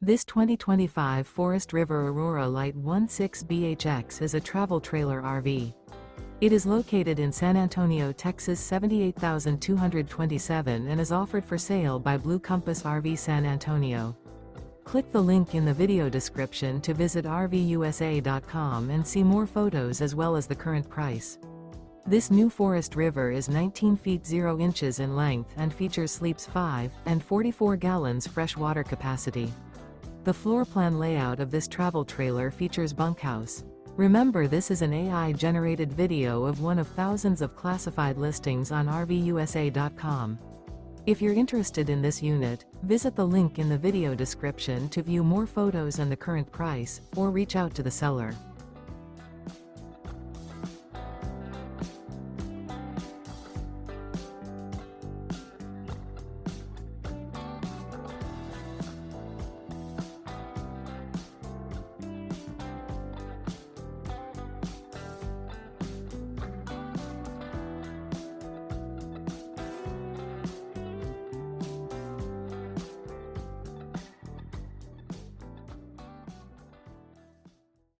This 2025 Forest River Aurora Light 16BHX is a travel trailer RV. It is located in San Antonio, Texas 78227 and is offered for sale by Blue Compass RV San Antonio. Click the link in the video description to visit RVUSA.com and see more photos as well as the current price. This new Forest River is 19 feet 0 inches in length and features sleeps 5 and 44 gallons fresh water capacity. The floor plan layout of this travel trailer features bunkhouse. Remember, this is an AI-generated video of one of thousands of classified listings on RVUSA.com. If you're interested in this unit, visit the link in the video description to view more photos and the current price, or reach out to the seller.